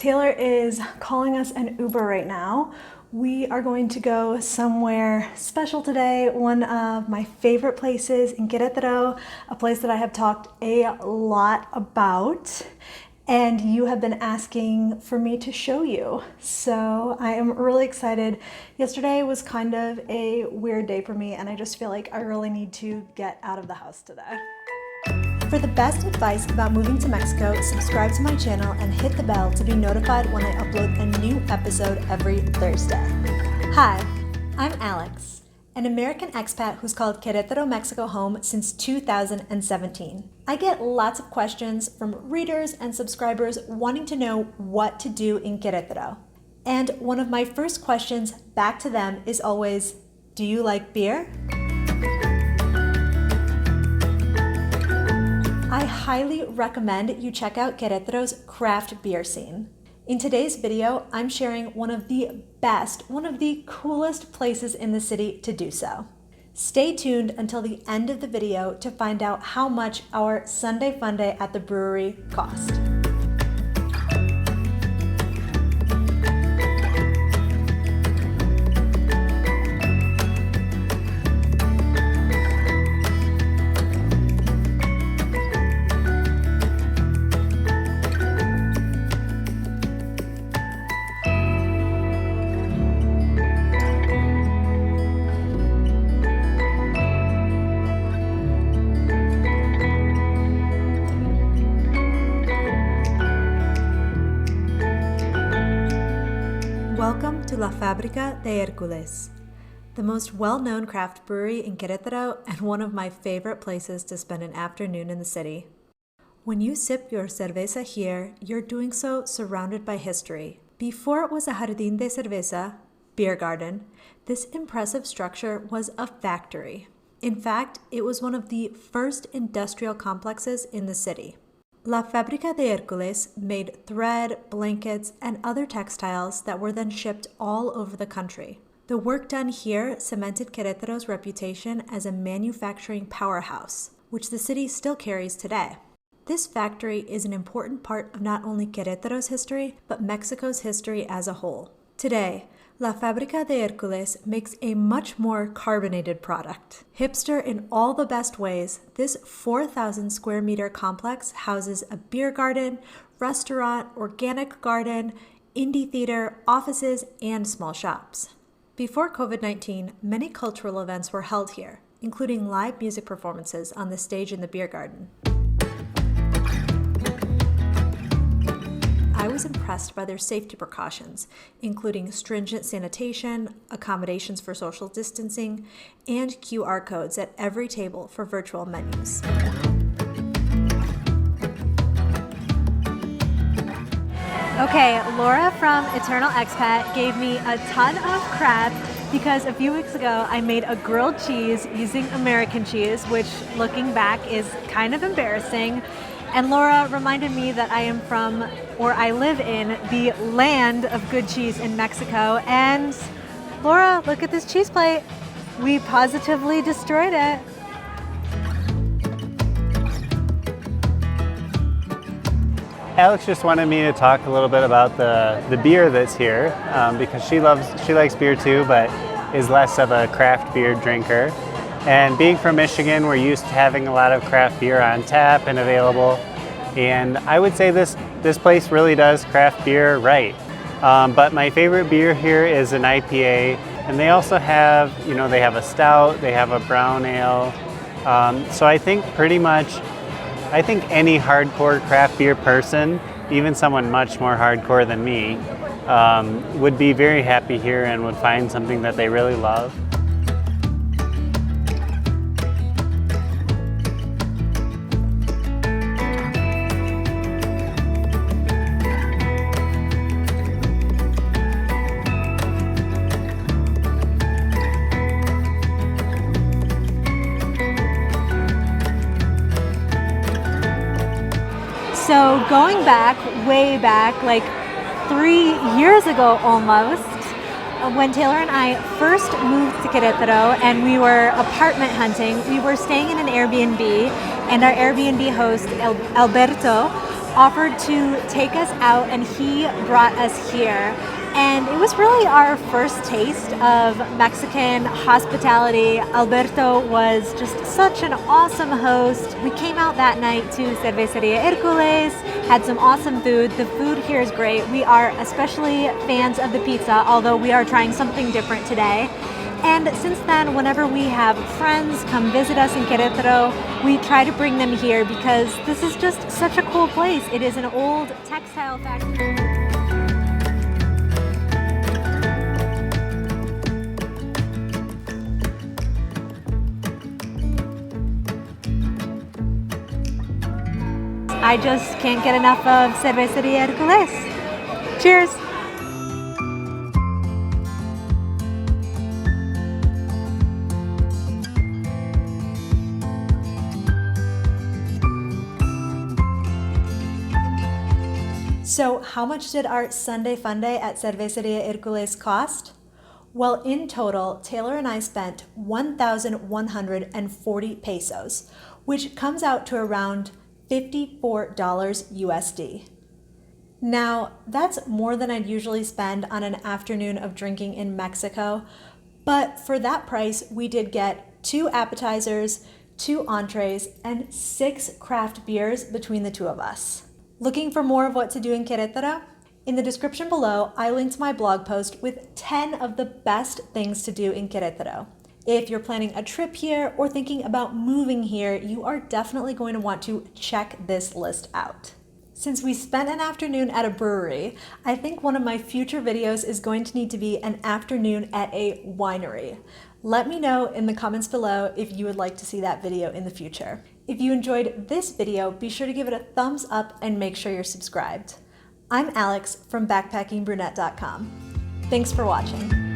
Taylor is calling us an Uber right now. We are going to go somewhere special today, one of my favorite places in Queretaro, a place that I have talked a lot about, and you have been asking for me to show you. So I am really excited. Yesterday was kind of a weird day for me, and I just feel like I really need to get out of the house today. For the best advice about moving to Mexico, subscribe to my channel and hit the bell to be notified when I upload a new episode every Thursday. Hi, I'm Alex, an American expat who's called Queretaro Mexico home since 2017. I get lots of questions from readers and subscribers wanting to know what to do in Queretaro. And one of my first questions back to them is always, do you like beer? I highly recommend you check out Queretaro's craft beer scene. In today's video, I'm sharing one of the best, one of the coolest places in the city to do so. Stay tuned until the end of the video to find out how much our Sunday Fun Day at the brewery cost. Welcome to La Fabrica de Hercules, the most well-known craft brewery in Queretaro and one of my favorite places to spend an afternoon in the city. When you sip your cerveza here, you're doing so surrounded by history. Before it was a jardín de cerveza, beer garden, this impressive structure was a factory. In fact, it was one of the first industrial complexes in the city. La Fabrica de Hercules made thread, blankets, and other textiles that were then shipped all over the country. The work done here cemented Queretaro's reputation as a manufacturing powerhouse, which the city still carries today. This factory is an important part of not only Queretaro's history, but Mexico's history as a whole. Today, La Fabrica de Hercules makes a much more carbonated product. Hipster in all the best ways, this 4,000 square meter complex houses a beer garden, restaurant, organic garden, indie theater, offices, and small shops. Before COVID-19, many cultural events were held here, including live music performances on the stage in the beer garden. I was impressed by their safety precautions, including stringent sanitation, accommodations for social distancing, and QR codes at every table for virtual menus. Okay, Laura from Eternal Expat gave me a ton of crap because a few weeks ago I made a grilled cheese using American cheese, which looking back is kind of embarrassing. And Laura reminded me that I am from, or I live in, the land of good cheese in Mexico. And Laura, look at this cheese plate. We positively destroyed it. Alex just wanted me to talk a little bit about the beer that's here because she likes beer too, but is less of a craft beer drinker. And being from Michigan, we're used to having a lot of craft beer on tap and available. And I would say this place really does craft beer right. But my favorite beer here is an IPA. And they also have, they have a stout, they have a brown ale. So I think any hardcore craft beer person, even someone much more hardcore than me, would be very happy here and would find something that they really love. So going back, way back, like 3 years ago almost, when Taylor and I first moved to Queretaro and we were apartment hunting, we were staying in an Airbnb, and our Airbnb host, Alberto, offered to take us out, and he brought us here. And it was really our first taste of Mexican hospitality. Alberto was just such an awesome host. We came out that night to Cerveceria Hercules, had some awesome food. The food here is great. We are especially fans of the pizza, although we are trying something different today. And since then, whenever we have friends come visit us in Querétaro, we try to bring them here because this is just such a cool place. It is an old textile factory. I just can't get enough of Cerveceria Hercules. Cheers! So how much did our Sunday fun day at Cerveceria Hercules cost? Well, in total, Taylor and I spent 1,140 pesos, which comes out to around $54 USD. Now, that's more than I'd usually spend on an afternoon of drinking in Mexico, but for that price, we did get 2 appetizers, 2 entrees, and 6 craft beers between the 2 of us. Looking for more of what to do in Querétaro? In the description below, I linked my blog post with 10 of the best things to do in Querétaro. If you're planning a trip here or thinking about moving here, you are definitely going to want to check this list out. Since we spent an afternoon at a brewery, I think one of my future videos is going to need to be an afternoon at a winery. Let me know in the comments below if you would like to see that video in the future. If you enjoyed this video, be sure to give it a thumbs up and make sure you're subscribed. I'm Alex from backpackingbrunette.com. Thanks for watching.